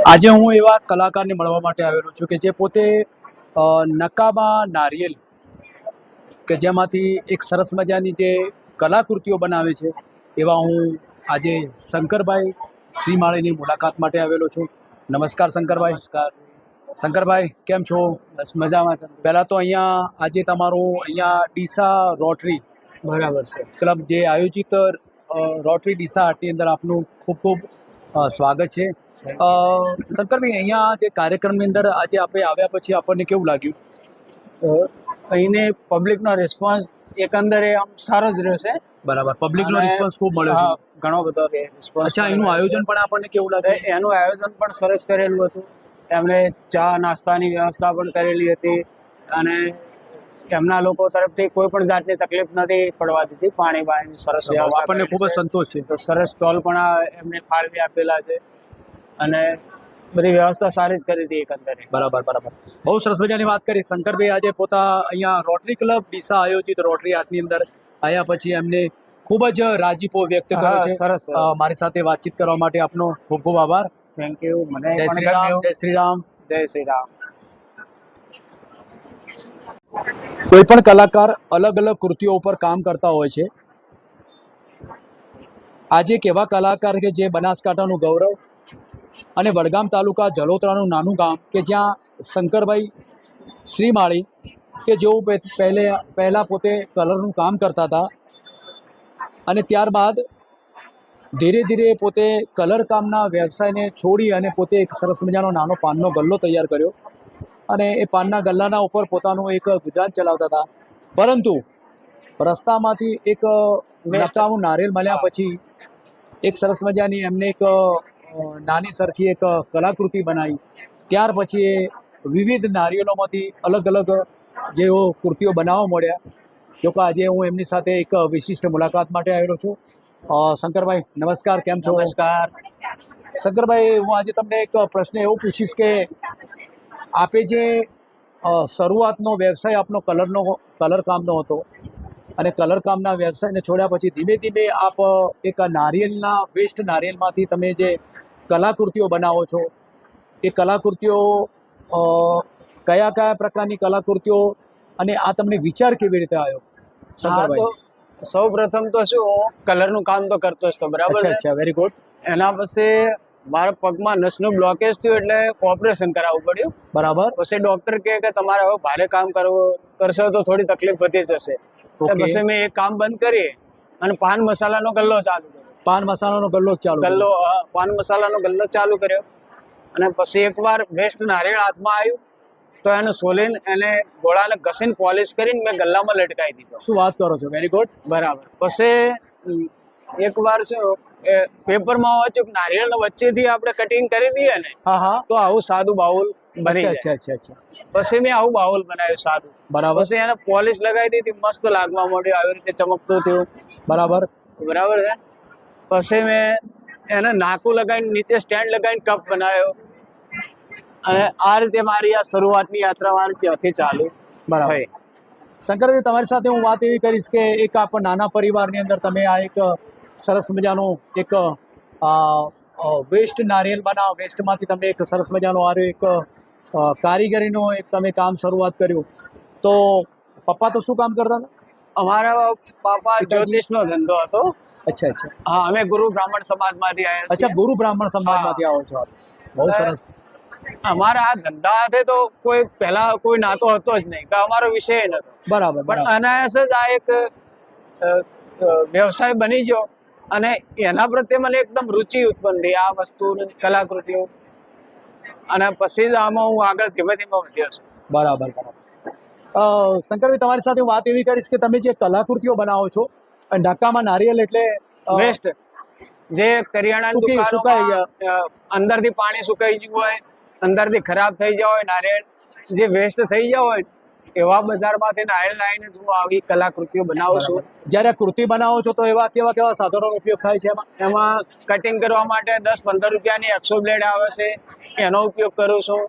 આજે હું એવા કલાકારને મળવા માટે આવેલો છું કે જે પોતે નકામા નારિયેલ કે જેમાંથી એક સરસ મજાની જે કલાકૃતિઓ બનાવે છે એવા હું આજે શંકરભાઈ શ્રીમાળીની મુલાકાત માટે આવેલો છું. નમસ્કાર શંકરભાઈ. નમસ્કાર. શંકરભાઈ કેમ છો? બસ મજામાં છે. પહેલાં તો અહીંયા આજે તમારું અહીંયા ડીસા રોટરી બરાબર છે. ક્લબ જે આયોજિત રોટરી ડીસા આર્ટની અંદર આપનું ખૂબ ખૂબ સ્વાગત છે. શંકરભાઈ, અહીંયા જે કાર્યક્રમની અંદર આજે આપણે આવ્યા પછી આપણને કેવું લાગ્યું? અહીંને પબ્લિકનો રિસ્પોન્સ એકંદરે આમ સારો જ રહ્યો છે. બરાબર, પબ્લિકનો રિસ્પોન્સ ખૂબ મળ્યો હા, છે. ઘણો બધો રિસ્પોન્સ. અચ્છા, એનું આયોજન પણ આપણને કેવું લાગ્યું? એનું આયોજન પણ સરસ કરેલું હતું. એમણે ચા નાસ્તાની વ્યવસ્થા પણ કરેલી હતી અને એમના લોકો તરફથી કોઈ પણ જાતની તકલીફ નથી પડવા દીધી. પાણી બાણીની સરસ વ્યવસ્થા આપણને ખૂબ જ સંતોષ છે. તો સરસ સ્ટોલ પણ એમને ફાળવી આપેલા છે અને બધી વ્યવસ્થા સારી જ કરી હતી એકંદરે. બરાબર બરાબર, બહુ સરસ મજાની વાત કરી શંકરભાઈ. આજે પોતા અહીંયા રોટરી ક્લબ ડીસા આયોજિત રોટરી આર્ટની અંદર આવ્યા પછી એમને ખૂબ જ રાજીપો વ્યક્ત કર્યો છે. સરસ. મારી સાથે વાતચીત કરવા માટે આપનો ખૂબ ખૂબ આભાર. Thank you. મને જય શ્રી રામ. જય શ્રી રામ. જય શ્રી રામ. કોઈ પણ કલાકાર અલગ અલગ કૃતિઓ ઉપર કામ કરતા હોય છે. આજે એક એવા કલાકાર કે જે બનાસકાંઠાનું ગૌરવ અને વડગામ તાલુકા જલોત્રાનું નાનું ગામ કે જ્યાં શંકરભાઈ શ્રીમાળી કે જેઓ પહેલાં પોતે કલરનું કામ કરતા હતા અને ત્યારબાદ ધીરે ધીરે પોતે કલર કામના વ્યવસાયને છોડી અને પોતે એક સરસ મજાનો નાનો પાનનો ગલ્લો તૈયાર કર્યો અને એ પાનના ગલ્લાના ઉપર પોતાનું એક ગુજરાન ચલાવતા હતા. પરંતુ રસ્તામાંથી એક નકામું નારિયેલ મળ્યા પછી એક સરસ મજાની એમને એક નાની સરખી એક કલાકૃતિ બનાવી. ત્યાર પછી એ વિવિધ નારિયેલોમાંથી અલગ અલગ જેઓ કૃતિઓ બનાવવા મળ્યા. જો કે આજે હું એમની સાથે એક વિશિષ્ટ મુલાકાત માટે આવેલો છું. શંકરભાઈ નમસ્કાર, કેમ છો? નમસ્કાર. શંકરભાઈ, હું આજે તમને એક પ્રશ્ન એવો પૂછીશ કે આપે જે શરૂઆતનો વ્યવસાય આપનો કલર કામનો હતો અને કલર કામના વ્યવસાયને છોડ્યા પછી ધીમે ધીમે આપ એક નારિયેલના વેસ્ટ નારિયેલમાંથી તમે જે કલાકૃતિઓ બનાવો છો એ કલાકૃતિઓ કયા કયા પ્રકારની કલાકૃતિઓ અને આ તમને વિચાર કેવી રીતે આવ્યો શંકરભાઈ? સૌ પ્રથમ તો શું, કલરનું કામ તો કરતો જ તો બરાબર. અચ્છા, વેરી ગુડ. એના પછી મારા પગમાં નસનું બ્લોકેજ થયું એટલે ઓપરેશન કરાવવું પડ્યું. બરાબર. પછી ડોક્ટર કહે કે તમારે હવે ભારે કામ કરશો તો થોડી તકલીફ વધી જશે. પછી મેં એ કામ બંધ કરી અને પાન મસાલાનો ગલ્લો ચાલુ કર્યો. પાન મસાલાનો ગલ્લો પાન મસાલાનો ગલ્લો ચાલુ કર્યો અને પછી એકવાર વેસ્ટ નારિયેળ હાથમાં આવ્યું તો એને સોલીને એને ગોળાને ઘસીને પોલિશ કરીને મેં ગલ્લામાં લટકાવી દીધો. શું વાત કરો છો? Very good. બરાબર. પછી એકવાર શું પેપરમાં વાંચ્યું કે નારિયેળ વચ્ચેથી આપણે કટિંગ કરી દઈએ ને તો આવું સાદું બાઉલ બની જાય. અચ્છા. પછી મેં આવું બાઉલ બનાવ્યું સાદું. બરાબર. પછી એને પોલિશ લગાવી દીધી, મસ્ત લાગવા માંડ્યું, આવી રીતે ચમકતું થયું. બરાબર છે. પછી મેં એને નાકું લગાવીને નીચે સ્ટેન્ડ લગાવીને કપ બનાવ્યો અને આ રીતે મારી આ શરૂઆતની યાત્રા મારી ત્યાંથી ચાલુ. બરાબર. શંકરભાઈ, તમારી સાથે હું વાત એવી કરીશ કે એક આપ નાના પરિવારની અંદર તમે આ એક સરસ મજાનું એક વેસ્ટ નારિયેલ બનાવો, વેસ્ટમાંથી તમે એક સરસ મજાનો આ એક કારીગરીનો એક તમે કામ શરૂઆત કર્યું. તો પપ્પા તો શું કામ કરતા હતા? અમારા પાપા જ્યોતિષનો ધંધો હતો. અચ્છા. હા, અમે ગુરુ બ્રાહ્મણ સમાજમાંથી આવ્યા છીએ. અચ્છા, ગુરુ બ્રાહ્મણ સમાજમાંથી આવો છો. બહુ સરસ. અમારા આ ધંધા સાથે તો કોઈ પહેલા કોઈ નાતો હતો જ નહીં, કે અમારો વિષય નતો. બરાબર. પણ અનાયાસ જ આ એક વ્યવસાય બની ગયો અને એના પ્રત્યે મને એકદમ રુચિ ઉત્પન્ન થઈ આ વસ્તુની કલાકૃતિઓ અને પછી જ આમાં હું આગળ ધીમે ધીમે વધ્યો છું. બરાબર. શંકરભાઈ, તમારી સાથે વાત એવી કરીશ કે તમે જે કલાકૃતિઓ બનાવો છો નકામા નારિયેલ એટલે વેસ્ટ, જે કરિયાણાની દુકાનોમાં અંદરથી પાણી સુકાઈ ગયું હોય, અંદરથી ખરાબ થઈ ગયા હોય નારિયેળ, જે વેસ્ટ થઈ ગયા હોય એવા બજારમાંથી નારિયેળ લાવીને હું આવી કલાકૃતિઓ બનાવું છું. જ્યારે કૃતિ બનાવો છો તો એવા કેવા સાધનોનો ઉપયોગ થાય છે? એમાં કટિંગ કરવા માટે 10-15 રૂપિયાની એક્સો બ્લેડ આવે છે, એનો ઉપયોગ કરું છું.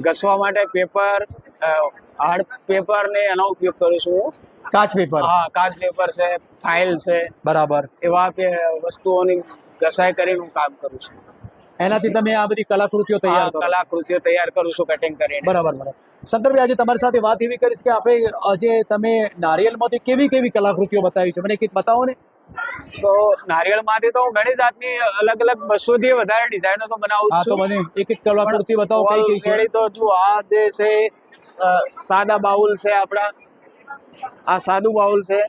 ઘસવા માટે પેપર, હાર્ડ પેપર ને એનો ઉપયોગ કરું છું. કાચ પેપર? હા, કાચ પેપર છે, ફાઇલ છે. બરાબર. એવા કે વસ્તુઓની ઘસાઈ કરીને હું કામ કરું છું. એનાથી તમે આ બધી કલાકૃતિઓ આ તૈયાર કરો. કલાકૃતિઓ તૈયાર કરું છું કટિંગ કરીને. બરાબર બરાબર. શંકરભાઈ, આજે તમારી સાથે વાત એવી કરીશ કે આપણે આજે તમે નારિયેળમાંથી કેવી કેવી કલાકૃતિઓ બતાવી છે, મને કંઈક બતાવો ને. તો નારિયેળમાંથી તો હું ઘણી જાતની અલગ અલગ 200 થી વધારે ડિઝાઇનો તો બનાવું હા, તો છું. મને એક એક કલાકૃતિ બતાવો કઈ કઈ છે. Already તો જો આ જે છે સાદા બાઉલ છે આપણા, આ સાદું બાઉલ છે.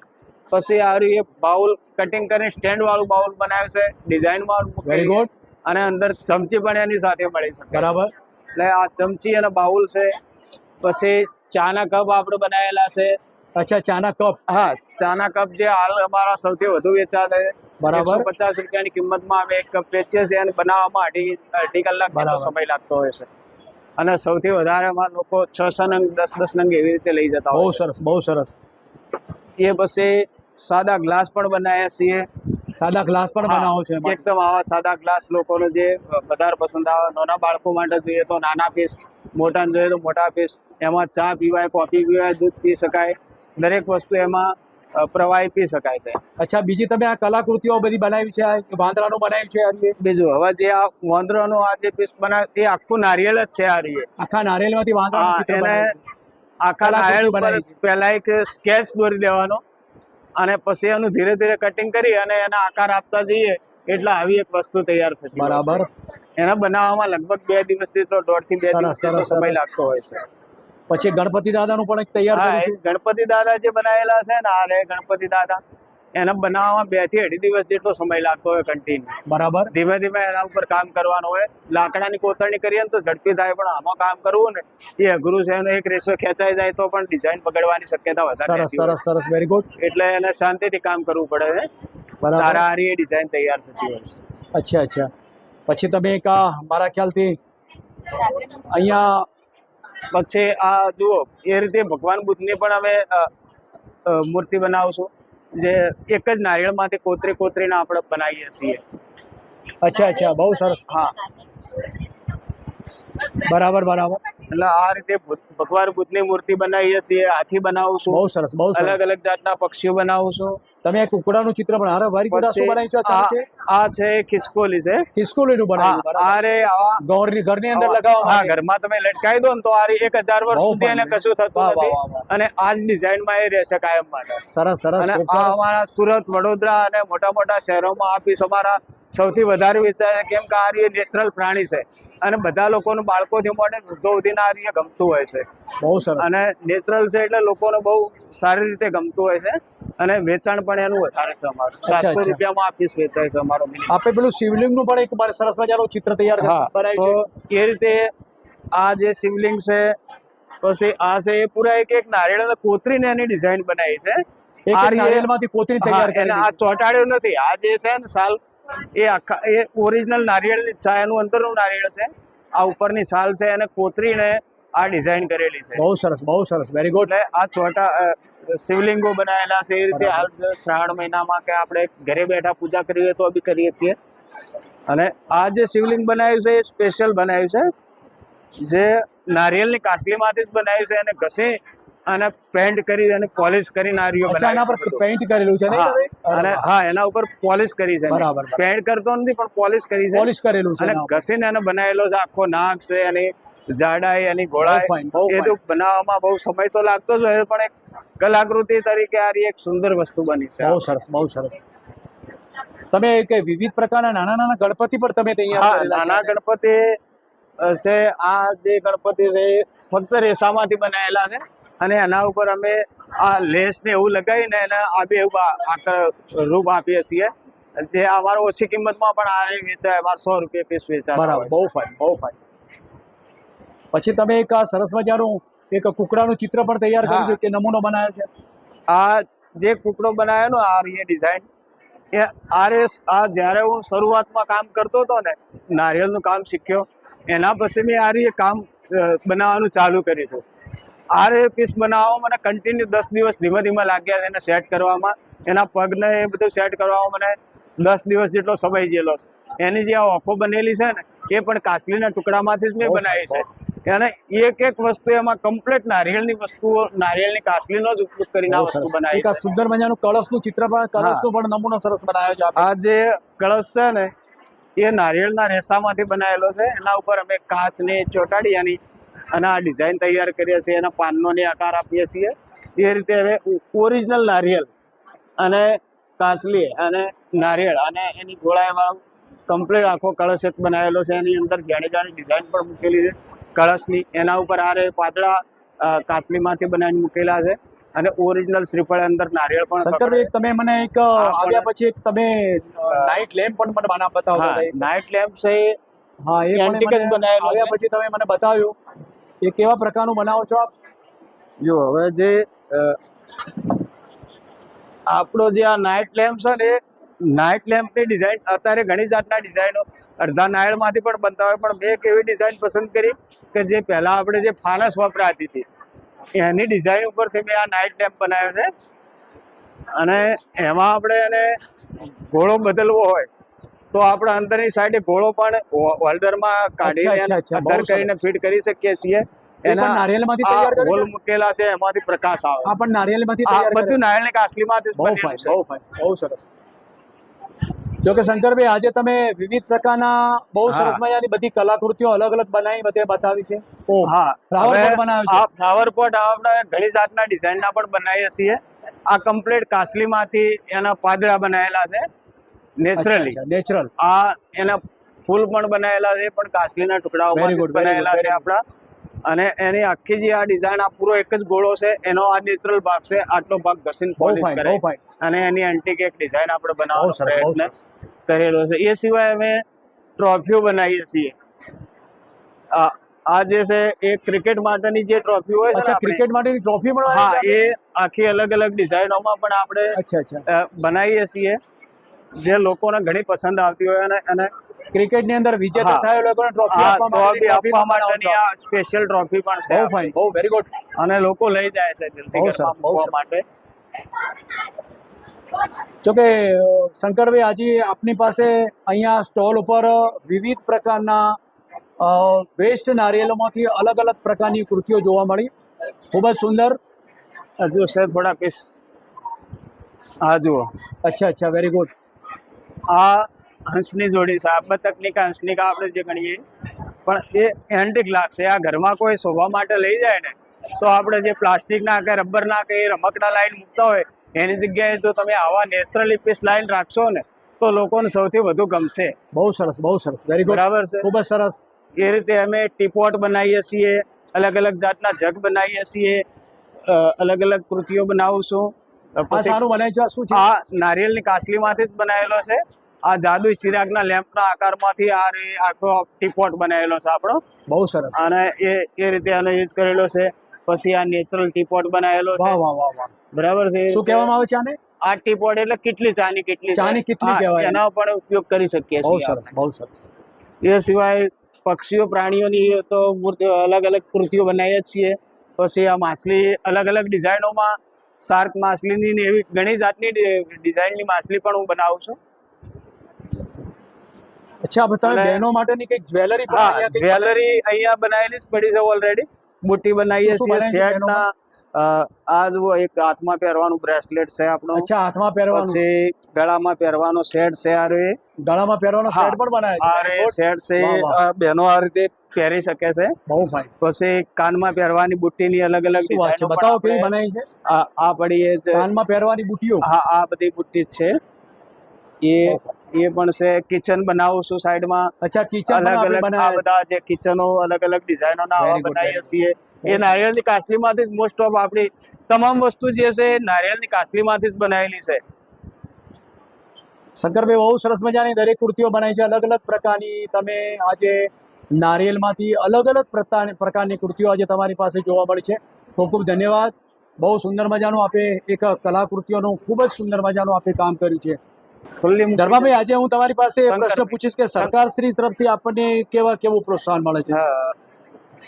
પછી આ રહ્યું એ બાઉલ કટિંગ કરીને સ્ટેન્ડ વાળું બાઉલ બનાવ્યું છે ડિઝાઇન વાળું. Very good. અને અંદર ચમચી પણ એની સાથે મળી શકે. બરાબર. એટલે આ ચમચી અને બાઉલ છે. પછી ચાના કપ આપણે બનાવેલા છે. અચ્છા, ચાના કપ. હા, ચાના કપ જે હાલ અમારા સૌથી વધુ વેચાતા છે. બરાબર. 150 રૂપિયાની કિંમતમાં અમે એક કપ વેચીએ છીએ અને બનાવવામાં અઢી કલાક જેટલો બરાબર. સમય લાગતો હોય છે. અને સૌથી વધારે અમારા લોકો 6 નંગ 10 નંગ એવી રીતે લઈ જતા બહુ હોય છે. સરસ, બહુ સરસ. એ પછી સાદા ગ્લાસ પણ બનાવ્યા છીએ. સાદા ગ્લાસ પણ હા, બનાવો છો એમાં? એકદમ આવા સાદા ગ્લાસ લોકોને જે વધારે પસંદ આવે. નાના બાળકો માટે જોઈએ તો નાના પીસ, મોટાને જોઈએ તો મોટા પીસ. એમાં ચા પીવાય, કોફી પીવાય, દૂધ પી શકાય, દરેક વસ્તુ એમાં પ્રવાહી પી શકાય છે. અચ્છા, બીજી તમે આ કલાકૃતિઓ બધી બનાવી છે, આ વાંદરાનું બનાવ્યું છે, આ રીતે? બીજું હવે જે આ વાંદરાનું આ જે પીસ બનાવે એ આખું નારિયેળ જ છે. આ રીતે આખા નારિયેળમાંથી વાંદરાનું ચિત્ર એને બનાવ્યું છે. આખા કલાકૃતિ નારિયેળ ઉપર બનાવી છે. પહેલા એક સ્કેચ દોરી દેવાનો અને પછી એનું ધીરે ધીરે કટિંગ કરી અને એના આકાર આપતા જઈએ એટલે આવી એક વસ્તુ તૈયાર થતી હોય છે. બરાબર. એને બનાવવામાં લગભગ 2 દિવસથી તો 1.5 થી 2 સરસ, દિવસ જેટલો સરસ, સમય સરસ. લાગતો હોય છે. પછી ગણપતિ દાદાનું પણ એક તૈયાર હા, કર્યું એ ગણપતિ દાદા જે બનાવેલા છે ને, આ રે ગણપતિ દાદા, એને બનાવવામાં 2 થી 2.5 દિવસ જેટલો સમય લાગતો હોય કન્ટિન્યુ. છે. બરાબર. ધીમે ધીમે એના ઉપર કામ કરવાનું હોય. લાકડાની કોતરણી કરીએ ને તો ઝડપી થાય, પણ આમાં કામ કરવું ને એ અઘરું છે. એનો એક રેસો ખેંચાઈ જાય તો પણ ડિઝાઇન બગડવાની શક્યતા વધારે સરસ, રહેતી હોય. સરસ, સરસ. Very good. એટલે એને શાંતિથી કામ કરવું પડે છે. બરાબર. તારા હારી એ ડિઝાઇન તૈયાર થતી હોય છે. અચ્છા, અચ્છા. પછી તમે એક આ મારા ખ્યાલથી અહીંયા પછી આ જુઓ, એ રીતે ભગવાન બુદ્ધની પણ અમે મૂર્તિ બનાવશું, જે એક જ નારિયેળમાંથી કોતરીને આપણે બનાવીએ છીએ. અચ્છા, અચ્છા. બહુ સરસ. હા, બરાબર, બરાબર. એટલે આ રીતે ભગવાન બુદ્ધની મૂર્તિ બનાવીએ છીએ. હાથી બનાવશું, બહુ સરસ, બહુ સરસ. અલગ અલગ જાતના પક્ષીઓ બનાવશું. તમે એક કુકડાનું ચિત્ર પણ હારે વારી ગુડા શું બનાવ્યું છે? આ છે આ છે ખિસકોલી છે. ખિસકોલીનું બનાવ્યું. બરાબર. આ રે આવા ઘરની અંદર લગાવવા હા, માટે. ઘરમાં તમે લટકાવી દો ને તો આ 1000 વર્ષ બહુ સુધી એને fine. કશું થતું વાહ, વાહ, નથી. વાહ, વાહ. અને આ જ ડિઝાઇનમાં એ રહેશે કાયમ માટે. સરસ, સરસ. અને ખૂબ આ સરસ. અમારા સુરત, વડોદરા અને મોટા મોટા શહેરોમાં આ પીસ અમારા સૌથી વધારે વેચાય છે. કેમ કે આ રીતે નેચરલ પ્રાણી છે અને બધા લોકોનું, બાળકોથી માંડીને વૃદ્ધો સુધીને આ રીતે ગમતું હોય છે. બહુ સરસ. અને નેચરલ છે એટલે લોકોને બહુ સારી રીતે ગમતું હોય છે. અને વેચાણ પણ એનું વધારે છે અમારું. અચ્છા. 700 રૂપિયામાં આ પીસ વેચાય છે અમારો. આપણે પેલું શિવલિંગનું પણ એક સરસ મજાનું ચિત્ર તૈયાર હા, બનાવ્યું તો છે. એ રીતે આ જે શિવલિંગ છે, પછી આ છે એ પૂરા એક નારિયેળ કોતરીને એની ડિઝાઇન બનાવી છે. એક આ એક રીતે- નારિયેળમાંથી કોતરી તૈયાર હા, એને કરી આ ચોંટાડ્યું નથી. આ જે છે ને સાલ, એ આખા એ ઓરિજિનલ નારિયેળની જ છે. એનું અંદરનું નારિયેળ છે. આ ઉપરની સાલ છે એને કોતરીને આ ડિઝાઇન કરેલી છે. બહુ સરસ, બહુ સરસ. Very good. એટલે આ શિવલિંગો બનાવેલા છે. એ રીતે બરાબર. હાલ શ્રાવણ મહિનામાં કે આપણે ઘરે બેઠા પૂજા કરીએ તો બી કરીએ છીએ. અને આ જે શિવલિંગ બનાવ્યું છે એ સ્પેશિયલ બનાવ્યું છે, જે નારિયેળની કાસલીમાંથી જ બનાવ્યું છે. એને ઘસી અને પેન્ટ કરી અને પોલિશ કરી નારિયેળ અચ્છા, એના બનાવ્યું પર છે. પેઇન્ટ કરેલું છે નહીં તમે? અને હા, એના ઉપર પોલિશ કરી છે. બરાબર, બરાબર. પેન્ટ કરતો નથી પણ પોલિશ કરી છે. પોલિશ કરેલું છે અને એના ઉપર. ઘસીને એને બનાવેલો છે. આખો નાક છે, એની જાડાઈ, એની બહુ fine, ગોળાઈ, બહુ એ તો બનાવવામાં બહુ સમય તો લાગતો જ હોય, પણ એક કલાકૃતિ તરીકે આ એક સુંદર વસ્તુ બની છે. બહુ સરસ, બહુ સરસ. તમે કે વિવિધ પ્રકારના નાના નાના ગણપતિ પણ તમે તૈયાર હા, કરેલા છે? નાના ગણપતિ છે. આ જે ગણપતિ છે એ ફક્ત રેસામાંથી બનાવેલા છે. અને એના ઉપર અમે આ લેસ ને એવું લગાવીને એને રૂપ આપીએ છીએ. જે અમારો ઓછી કિંમતમાં પણ આ વેચાય. અમારે 100 રૂપિયા પીસ વેચાય. બરાબર. બહુ ફાઇન, બહુ ફાઇન. પછી તમે એક આ સરસ મજાનું એક કુકડાનું ચિત્ર પણ તૈયાર કર્યું છે, કે નમૂનો બનાવ્યો છે? આ જે કુકડો બનાવ્યો ને, આ રીતે ડિઝાઇન, એ આ જ્યારે હું શરૂઆતમાં કામ કરતો હતો ને, નારિયેળનું કામ શીખ્યો, એના પછી મેં આ રીતે કામ બનાવવાનું ચાલુ કર્યું હતું. આ પીસ બનાવવામાં મને કન્ટિન્યુ 10 દિવસ ધીમે ધીમે લાગ્યા. એને સેટ કરવામાં, એના પગને એ બધું સેટ કરવામાં મને 10 દિવસ જેટલો સમય ગયેલો છે. એની જે આ ઓખો બનેલી છે ને, એ પણ કાસલીના ટુકડામાંથી જ મેં બનાવી છે. અને એક વસ્તુ એમાં કમ્પ્લીટ નારિયેળની વસ્તુઓ, નારિયેળની કાસલીનો જ ઉપયોગ કરીને આ વસ્તુ બનાવી એક આ છે. સુંદર મજાનું કળશનું ચિત્ર પણ, કળશનો પણ નમૂનો સરસ બનાવ્યો છે આપે. આ જે કળશ છે ને, એ નારિયેળના રેસામાંથી બનાવેલો છે. એના ઉપર અમે કાચની ચોટાડીયાની અને આ ડિઝાઇન તૈયાર કરીએ છીએ, એના પાનનોને આકાર આપીએ છીએ. એ રીતે હવે ઓરિજિનલ નારિયેળ અને કાચલી અને નારિયેળ અને એની ગોળાઈવાળું કમ્પ્લીટ આખો કળશ એક બનાવેલો છે. એની અંદર જાણી જાણી ડિઝાઇન પણ મૂકેલી છે કળશની. એના ઉપર આ રે પાતળા કાચલીમાંથી બનાવીને મૂકેલા છે અને ઓરિજિનલ શ્રીફળ અંદર નારિયેળ પણ. શંકરભાઈ, તમે મને એક આવ્યા પછી એક તમે નાઇટ લેમ્પ પણ મને બતાવો. નાઇટ લેમ્પ છે, હા, એ પણ એન્ટિક જ બનાવેલો છે. આવ્યા પછી તમે મને બતાવ્યું એ કેવા પ્રકારનું બનાવો છો આપ? જો હવે જે આપણો જે આ નાઇટ લેમ્પ છે ને, નાઇટ લેમ્પની ડિઝાઇન અત્યારે ઘણી જાતના ડિઝાઇનો અડધા નાયળમાંથી પણ બનતા હોય, પણ મેં એક એવી ડિઝાઇન પસંદ કરી કે જે પહેલા આપણે જે ફાનસ વપરાતી હતી એની ડિઝાઇન ઉપરથી મેં આ નાઇટ લેમ્પ બનાવ્યો છે. અને એમાં આપણે એને ગોળો બદલવો હોય તો આપણે અંદરની સાઈડે ગોળો પણ હોલ્ડરમાં કાઢીને અંદર કરીને ફિટ કરી શકીએ છીએ. એના નારિયેળમાંથી તૈયાર કરેલા હોલ મૂકેલા છે, એમાંથી પ્રકાશ આવે. આ પણ નારિયેળમાંથી આ તૈયાર બધું નારિયેળની કાચલીમાંથી જ બહુ બનેલું ફાઇન, છે. બહુ ફાઇન, બહુ સરસ. જો કે શંકરભાઈ, આજે તમે વિવિધ પ્રકારના બહુ સરસ મજાની બધી કલાકૃતિઓ અલગ અલગ બનાવી બધે બતાવી છે. હા, ફ્લાવર પોટ બનાવ્યો છે. આ ફ્લાવર પોટ આપણે ઘણી જાતના ડિઝાઇનના પણ બનાવીએ છીએ. આ કમ્પ્લીટ કાચલીમાંથી એના પાંદડા બનાવેલા છે નેચરલી. નેચરલ. આ એના ફૂલ પણ બનાવેલા છે, પણ કાચલીના ટુકડાઓમાંથી બનાવેલા છે આપણા. અને એની આખી જે આ ડિઝાઇન, આ પૂરો એક જ ગોળો છે, એનો આ નેચરલ ભાગ છે. આટલો ભાગ ઘસીને પોલિશ કરે અને એની એન્ટિક એક ડિઝાઇન આપણે બનાવવાનો પ્રયત્ન કરેલો છે. એ સિવાય અમે ટ્રોફીઓ બનાવીએ છીએ. આ જે છે એ ક્રિકેટ માટેની જે ટ્રોફી હોય છે, ક્રિકેટ માટેની ટ્રોફી પણ, હા, એ આખી અલગ અલગ ડિઝાઇનોમાં પણ આપણે બનાવીએ છીએ, જે લોકોને ઘણી પસંદ આવતી હોય. અને ક્રિકેટની અંદર વિજેતા થયેલો લોકોને ટ્રોફી આપવા માટેની આ સ્પેશિયલ ટ્રોફી પણ છે. બહુ ફાઇન, બહુ વેરી ગુડ. અને લોકો લઈ જાય છે દિલથી ઘરમાં મૂકવા માટે. જોકે શંકરભાઈ, આજે આપની પાસે અહીંયા સ્ટોલ ઉપર વિવિધ પ્રકારના વેસ્ટ નારિયેળોમાંથી અલગ અલગ પ્રકારની કૃતિઓ જોવા મળી. ખૂબ જ સુંદર. હજુ છે થોડા પીસ. હા, જુઓ. અચ્છા, વેરી ગુડ. આ હંસની જોડી છે. આ બતકની કે હંસની કે આપણે જે ગણીએ, પણ એ એન્ટિક લાગશે. આ ઘરમાં કોઈ શોભા માટે લઈ જાય ને, તો આપણે જે પ્લાસ્ટિકના કે રબરના કે રમકડા લાઈન મૂકતા હોય એની જગ્યાએ જો તમે આવા નેચરલી પીસ લાઈન રાખશો ને, તો લોકોને સૌથી વધુ ગમશે. બહુ સરસ, બહુ સરસ, વેરી ગુડ. બરાબર છે, ખૂબ જ સરસ. એ રીતે અમે ટીપોટ બનાવીએ છીએ, અલગ અલગ જાતના જગ બનાવીએ છીએ, અલગ અલગ કૃતિઓ બનાવું સારું બનાવી છે. શું છે? આ નારિયેળની કાચલીમાંથી જ બનાવેલો છે. આ જાદુ ચિરાગના લેમ્પના આકારમાંથી આ આખો ટીપોટ બનાવેલો છે આપણો. બહુ સરસ. અને એ રીતે આનો યુઝ કરેલો છે. પછી આ નેચરલ ટીપોટ બનાવેલો છે. બરાબર છે. શું કહેવામાં આવે છે આને? આ ટીપોટ એટલે કેટલી ચાની કેટલી કહેવાય, એનો પણ ઉપયોગ કરી શકીએ છીએ. બહુ સરસ, બહુ સરસ. એ સિવાય પક્ષીઓ પ્રાણીઓની તો અલગ અલગ કૃતિઓ બનાવીએ છીએ. પછી આ માછલી અલગ અલગ ડિઝાઇનોમાં, શાર્ક માછલીની એવી ઘણી જાતની ડિઝાઇનની માછલી પણ હું બનાવું છું. અચ્છા, તમે બહેનો માટેની કંઈક જ્વેલરી? જ્વેલરી અહીંયા બનાવેલી જ પડી છે ઓલરેડી. બુટ્ટી બનાવીએ છીએ શેડના. આ જુઓ, એક હાથમાં પહેરવાનું બ્રેસલેટ છે આપણો. અચ્છા, હાથમાં પહેરવાનું. પછી ગળામાં પહેરવાનો સેટ છે. આ રે ગળામાં પહેરવાનો સેટ પણ બનાવે છે. આ રે સેટ છે. બહેનો આ રીતે પહેરી શકે છે. બહુ ફાઇન. પછી કાનમાં પહેરવાની બુટ્ટીની અલગ અલગ ડિઝાઇન બતાવો કેવી બનાવી છે. આ પડી કાનમાં પહેરવાની બુટ્ટીઓ. હા, આ બધી બુટ્ટી જ છે. એ પણ છે. કિચન બનાવું છું સાઈડમાં. અચ્છા, કિચન અલગ અલગ આ બધા જે કિચનો અલગ અલગ ડિઝાઇનોના બનાવીએ છીએ. એ નારિયેળની કાચલીમાંથી જ મોસ્ટ ઓફ આપણી તમામ વસ્તુ જે છે નારિયેળની કાચલીમાંથી જ બનાવેલી છે. શંકરભાઈ, બહુ સરસ મજાની દરેક કૃતિઓ બનાવી છે અલગ અલગ પ્રકારની. તમે આજે નારિયેળમાંથી અલગ અલગ પ્રકારની કૃતિઓ આજે તમારી પાસે જોવા મળી છે. ખૂબ ખૂબ ધન્યવાદ. બહુ સુંદર મજાનું આપે એક કલાકૃતિઓનું ખૂબ જ સુંદર મજાનું આપે કામ કર્યું છે. ધર્માભાઈ, આજે હું તમારી પાસે પ્રશ્ન પૂછીશ કે સરકાર શ્રી તરફથી આપણને કેવું પ્રોત્સાહન મળે છે?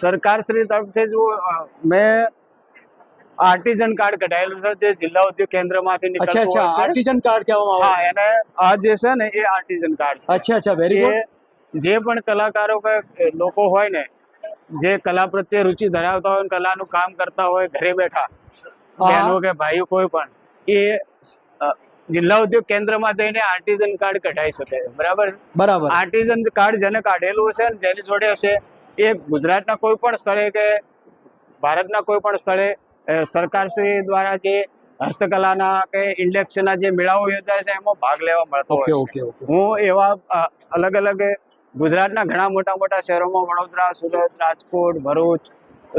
સરકાર શ્રી તરફથી જ મેં આર્ટિઝન કાર્ડ કઢાયેલું છે, જે જિલ્લા ઉદ્યોગ કેન્દ્રમાંથી નીકળતું હોય છે. આર્ટિઝન કાર્ડ કહેવામાં આવે. એને આ જે છે ને એ આર્ટિઝન કાર્ડ છે. અચ્છા, વેરી ગુડ. જે પણ કલાકારો કે લોકો હોય ને, જે કલા પ્રત્યે રુચિ ધરાવતા હોય, કલાનું કામ કરતા હોય ઘરે બેઠા, બહેનો કે ભાઈઓ કોઈ પણ, એ જિલ્લા ઉદ્યોગ કેન્દ્રમાં જઈને આર્ટિઝન કાર્ડ કઢાઈ શકે છે. બરાબર. બરાબર. આર્ટિઝન કાર્ડ જેને કાઢેલું હશે ને જેની જોડે હશે એ ગુજરાતના કોઈ પણ સ્થળે કે ભારતના કોઈ પણ સ્થળે સરકારશ્રી દ્વારા જે હસ્તકલાના કે ઇન્ડેક્સના જે મેળાઓ યોજાય છે એમાં ભાગ લેવા મળતો ઓકે હોય. Okay okay. હું એવા અલગ અલગ ગુજરાતના ઘણા મોટા મોટા શહેરોમાં વડોદરા, સુરત, રાજકોટ, ભરૂચ,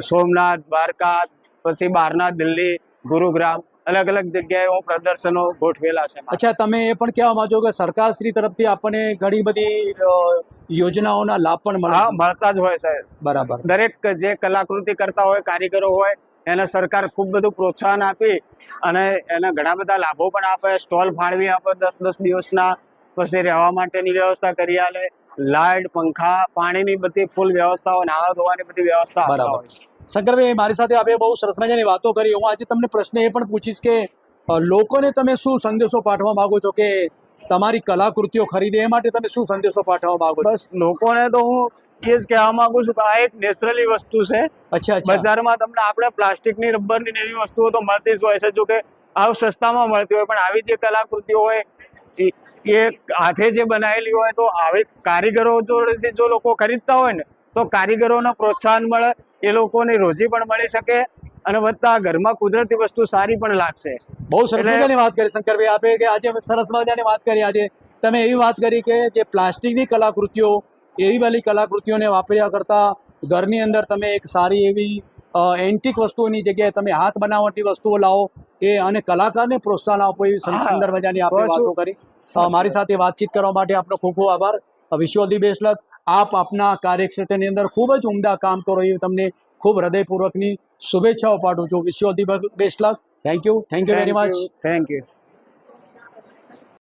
સોમનાથ, દ્વારકા, પછી બહારના દિલ્હી, ગુરુગ્રામ, અલગ અલગ જગ્યાએ હું પ્રદર્શનો ગોઠવેલા છે. અચ્છા, તમે એ પણ કહેવા માંગો કે સરકારશ્રી તરફથી આપણને ઘણી બધી યોજનાઓના લાભ પણ મળે હા, છે? મળતા જ હોય સાહેબ. બરાબર. દરેક જે કલાકૃતિ કરતા હોય, કારીગરો હોય, એને સરકાર ખૂબ બધું પ્રોત્સાહન આપી અને એને ઘણા બધા લાભો પણ આપે. સ્ટોલ ફાળવી આપે 10 દિવસના, પછી રહેવા માટેની વ્યવસ્થા કરી આલે, લાઇટ, પંખા, પાણીની બધી ફૂલ વ્યવસ્થાઓ, નાહવા ધોવાની બધી વ્યવસ્થા આપતા બરાબર. હોય. શંકરભાઈ, મારી સાથે આપણે બહુ સરસ મજાની વાતો કરી. હું આજે તમને પ્રશ્ન એ પણ પૂછીશ કે લોકોને તમે શું સંદેશો પાઠવવા માંગો છો કે તમારી કલાકૃતિઓ ખરીદે એ માટે તમે શું સંદેશો પાઠવવા માંગો છો? બસ લોકોને તો હું એ જ કહેવા માંગુ છું કે આ એક નેચરલી વસ્તુ છે. અચ્છા અચ્છા. બજારમાં તમને આપણે પ્લાસ્ટિકની, રબરની એવી વસ્તુઓ તો મળતી જ હોય છે, જો કે આવ સસ્તામાં મળતી હોય, પણ આવી જે કલાકૃતિઓ હોય એ હાથે જે બનાવેલી હોય તો આવી કારીગરો જોડેથી જો લોકો ખરીદતા હોય ને તો કારીગરોને પ્રોત્સાહન મળે, એ લોકોની રોજી પણ મળી શકે અને વધતા ઘરમાં કુદરતી વસ્તુ સારી પણ લાગશે. બહુ સરસ મજાની વાત કરી શંકરભાઈ આપે કે આજે સરસ મજાની વાત કરી. આજે તમે એવી વાત કરી કે જે પ્લાસ્ટિકની કલાકૃતિઓ, એવી વાલી કલાકૃતિઓને વાપર્યા કરતા ઘરની અંદર તમે એક સારી એવી એન્ટિક વસ્તુઓની જગ્યાએ તમે હાથ બનાવટી વસ્તુઓ લાવો એ અને કલાકારને પ્રોત્સાહન આપો, એવી સુંદર મજાની આપણે વાતો કરી. મારી સાથે વાતચીત કરવા માટે આપનો ખૂબ ખૂબ આભાર. Wish you all the best luck. આપ આપના કાર્યક્ષેત્રની અંદર ખૂબ જ ઉમદા કામ કરો એવી તમને ખૂબ હૃદયપૂર્વકની શુભેચ્છાઓ પાઠવું છું. વિશ you all the best luck. Thank you very much. Thank you.